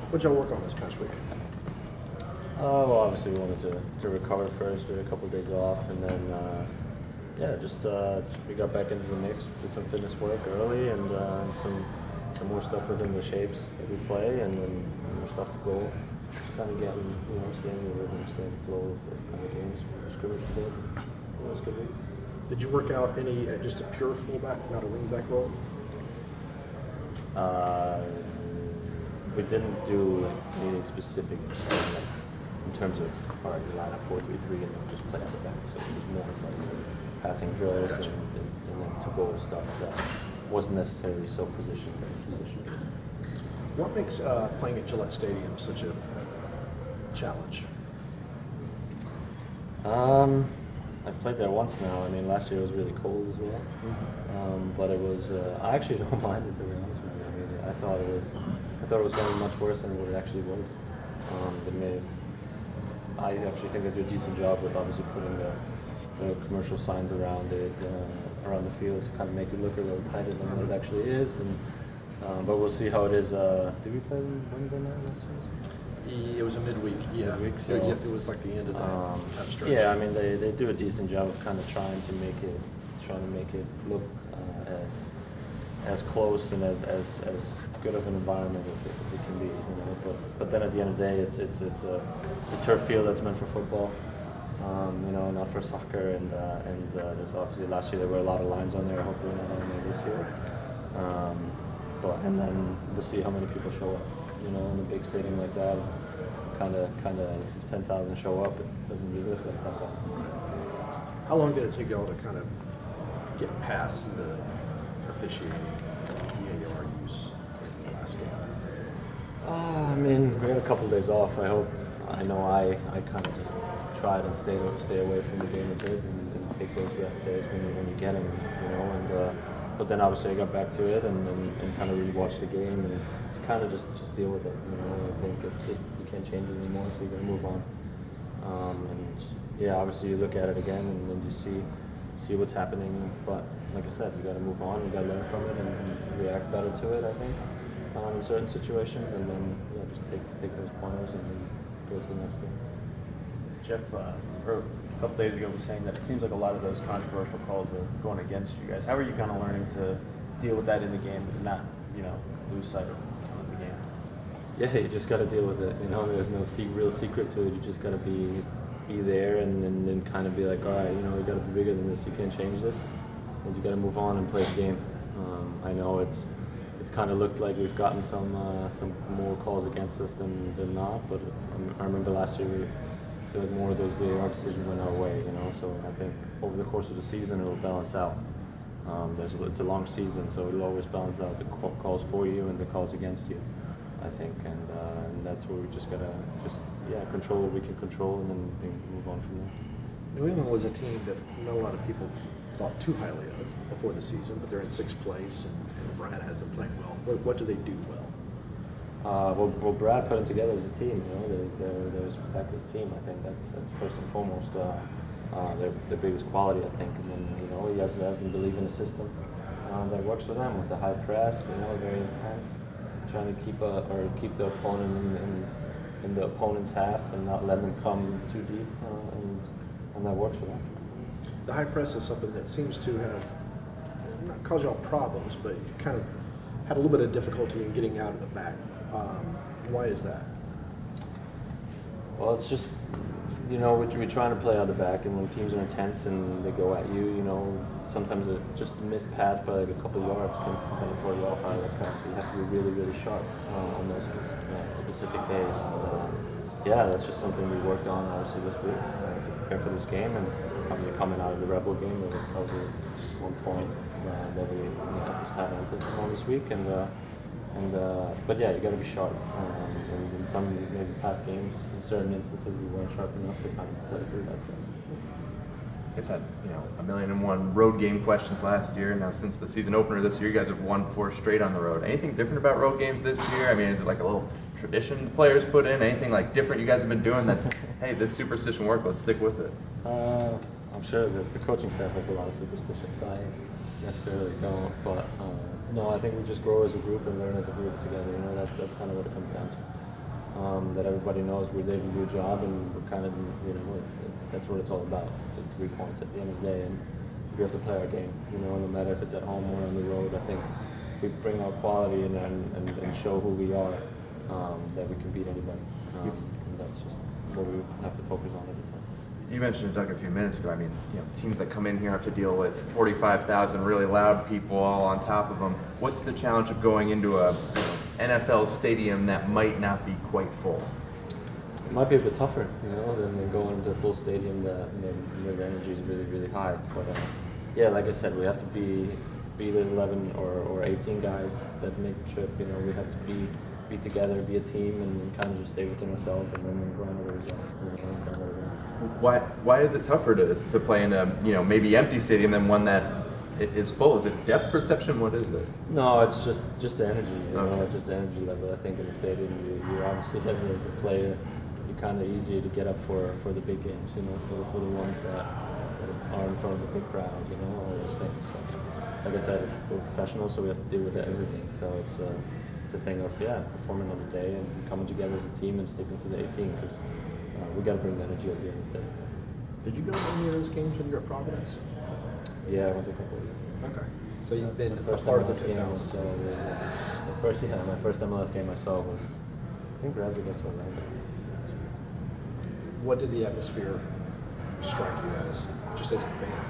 What'd y'all work on this past week? Well, obviously we wanted to recover first. We had a couple of days off, and then we got back into the mix, did some fitness work early, and some more stuff within the shapes that we play, and then more stuff to go. Just kind of getting, staying in the rhythm, staying in the flow of kind of games, scrimmage play. It was a good week. Did you work out any just a pure fullback, not a wingback role? We didn't do anything specific in terms of line up 4-3-3 and then just play out the back. So it was more like passing drills Gotcha. and then took over stuff that wasn't necessarily so position based. What makes playing at Gillette Stadium such a challenge? I've played there once now. I mean, last year it was really cold as well. But it was. I actually don't mind it, to be honest with you. I mean, I thought it was going to be much worse than what it actually was. I actually think they did a decent job with obviously putting the commercial signs around it, around the field to kind of make it look a little tighter than what it actually is. But we'll see how it is. Did we play Wednesday night last year? It was a midweek, yeah. Midweek, so it was like the end of that stretch. Yeah, I mean they do a decent job of kind of trying to make it look as close and as good of an environment as it can be. But then at the end of the day, it's a turf field that's meant for football. Not for soccer, and there's obviously last year there were a lot of lines on there. Hopefully not on there this year. And then we'll see how many people show up. In a big stadium like that, kind of, if 10,000 show up, it doesn't really look like 10,000. How long did it take y'all to kind of get past the officiating VAR use in the last game? I mean, we had a couple of days off. I know I kind of just tried and stay away from the game a bit and take those rest days when you get them, but then obviously I got back to it and kind of rewatched the game and kind of just deal with it. I think it's just you can't change it anymore, so you got to move on. Obviously you look at it again and then you see what's happening. But like I said, you got to move on. You got to learn from it and react better to it. I think in certain situations, and then just take those pointers and then go to the next game. Jeff, a couple days ago was saying that it seems like a lot of those controversial calls are going against you guys. How are you kind of learning to deal with that in the game and not, lose sight of the game? Yeah, you just got to deal with it. There's no real secret to it. You just got to be there and then kind of be like, all right, we got to be bigger than this. You can't change this, and you got to move on and play the game. I know it's kind of looked like we've gotten some more calls against us than not, but I remember last year I feel like more of those VAR decisions went our way. So I think over the course of the season it'll balance out. It's a long season, so it'll always balance out the calls for you and the calls against you, I think, and that's where we just gotta control what we can control and then move on from there. New England was a team that not a lot of people thought too highly of before the season, but they're in sixth place, and Brad has them playing well. What do they do well? Well, Brad put them together as a team. They're a spectacular team. I think that's first and foremost their biggest quality, I think. And then he has them believe in a system that works for them with the high press. Very intense, trying to keep the opponent in the opponent's half and not let them come too deep, and that works for them. The high press is something that seems to have not caused y'all problems, but you kind of had a little bit of difficulty in getting out of the back. Why is that? Well, it's just, we're trying to play out the back, and when teams are intense and they go at you, sometimes just a missed pass by like a couple of yards can kind of throw you off out of the press. So you have to be really, really sharp on those specific days. That's just something we worked on obviously this week to prepare for this game, and obviously coming out of the Rebel game, there was probably 1 point that we just had emphasis on this week, but you got to be sharp. And in some maybe past games, in certain instances, we weren't sharp enough to kind of play through that press. You guys had, 1,000,001 road game questions last year. Now, since the season opener this year, you guys have won 4 straight on the road. Anything different about road games this year? I mean, is it like a little tradition the players put in? Anything like different you guys have been doing that's, hey, this superstition worked, let's stick with it? I'm sure that the coaching staff has a lot of superstitions. I necessarily don't, but no, I think we just grow as a group and learn as a group together. That's kind of what it comes down to. that everybody knows we're there to do a job, and we're kind of, that's what it's all about, the 3 points at the end of the day. And we have to play our game, no matter if it's at home or on the road. I think if we bring our quality and show who we are, that we can beat anybody. And that's just what we have to focus on every time. You mentioned it, Doug, a few minutes ago. I mean, teams that come in here have to deal with 45,000 really loud people all on top of them. What's the challenge of going into a NFL stadium that might not be quite full? It might be a bit tougher, than going into a full stadium that the energy is really, really high. But yeah, like I said, we have to be the 11 or 18 guys that make the trip. We have to be together, be a team, and kind of just stay within ourselves, and then grind over result. Why is it tougher to play in a maybe empty stadium than one that is full? Is it depth perception? What is it? No, it's just the energy. Just the energy level. I think in the stadium, you obviously as a player, you're kind of easier to get up for the big games. For the ones that are in front of the big crowd. All those things. But like I said, we're professionals, so we have to deal with everything. So it's a thing of performing on the day and coming together as a team and sticking to the 18 because we got to bring the energy at the end of the day. Did you go to any of those games when you were at Providence? Yeah, I went to a couple of them. Okay. So you've been My a first part of the MLS game 10,000. was, my first MLS game I saw was, I think, Rams against Orlando. What did the atmosphere strike you as, just as a fan?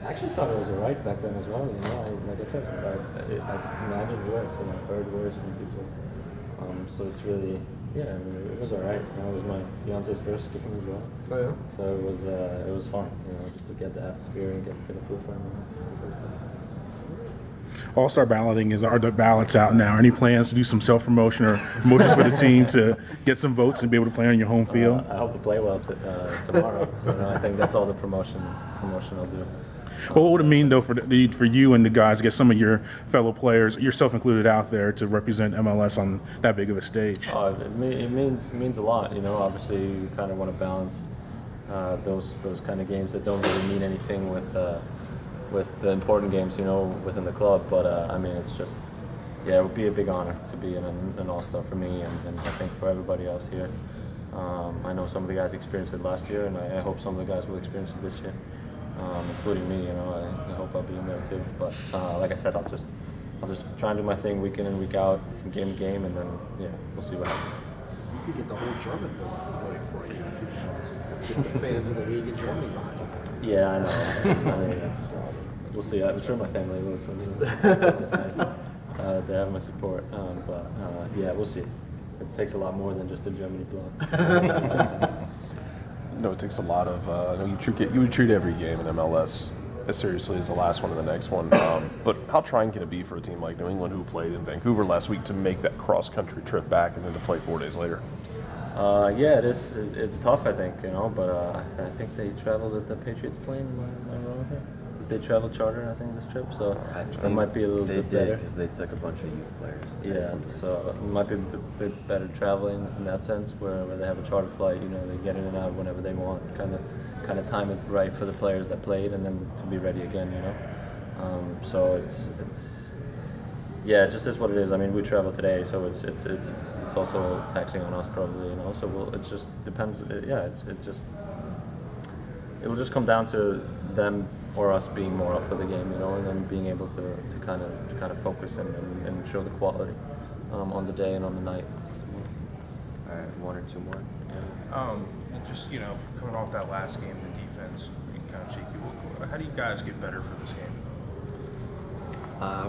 I actually thought it was alright back then as well. Like I said, I imagined worse and I've heard worse from people. So it's really, it was alright. It was my fiance's first game as well. Oh yeah. So it was fun, just to get the atmosphere and get a feel for it for the first time. All-Star balloting are the ballots out now? Any plans to do some self-promotion or promotions for the team to get some votes and be able to play on your home field? I hope to play well tomorrow. I think that's all the promotion I'll do. Well, what would it mean, though, for you and the guys to get some of your fellow players, yourself included, out there to represent MLS on that big of a stage? It means a lot. Obviously, you kind of want to balance those kind of games that don't really mean anything with the important games, within the club. But it's just, it would be a big honor to be an all-star for me, and I think for everybody else here. I know some of the guys experienced it last year, and I hope some of the guys will experience it this year. Including me, I hope I'll be in there too. But like I said, I'll just try and do my thing week in and week out from game to game, and then we'll see what happens. You could get the whole German voting for you if you get the fans of the league in Germany behind you. Yeah, I know. We'll see. I'm sure my family will. It's nice to have my support. But we'll see. It takes a lot more than just a Germany blog. It takes a lot of. You would treat every game in MLS as seriously as the last one or the next one. But how trying can it be for a team like New England, who played in Vancouver last week, to make that cross-country trip back and then to play 4 days later? It is. It's tough, I think. But I think they traveled at the Patriots plane. Am I wrong here? They traveled charter, I think, this trip. So it might be a little bit better because they took a bunch of youth players. Yeah, so it might be a bit better traveling in that sense, where they have a charter flight. They get in and out whenever they want. Kind of time it right for the players that played, and then to be ready again. So it's it just is what it is. We travel today, so it's also taxing on us probably. So it just depends. It'll just come down to them or us being more up for the game, and then being able to kind of focus and show the quality on the day and on the night. All right, 1 or 2 more. Just coming off that last game, the defense kind of shaky. How do you guys get better for this game?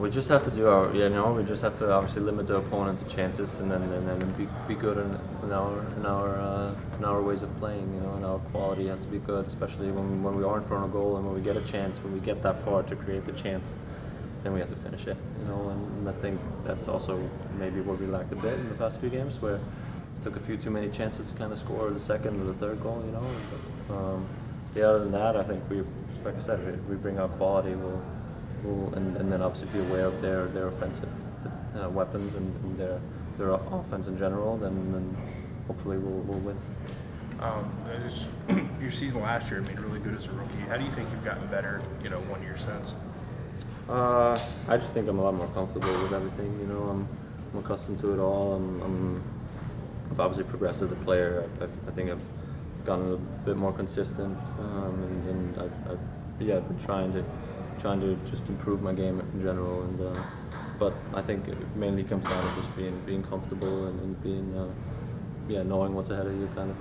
We just have to do our, we just have to obviously limit the opponent to chances, and then be good in our ways of playing, and our quality has to be good, especially when we are in front of goal and when we get a chance, when we get that far to create the chance, then we have to finish it, and I think that's also maybe where we lacked a bit in the past few games, where we took a few too many chances to kind of score the second or the third goal, But other than that, I think like I said, we bring our quality, and then obviously be aware of their offensive weapons and their offense in general. Then hopefully we'll win. Your season last year made really good as a rookie. How do you think you've gotten better? 1 year since. I just think I'm a lot more comfortable with everything. I'm accustomed to it all. I've obviously progressed as a player. I think I've gotten a bit more consistent, and I've been trying to just improve my game in general. And but I think it mainly comes down to just being comfortable and being knowing what's ahead of you, kind of.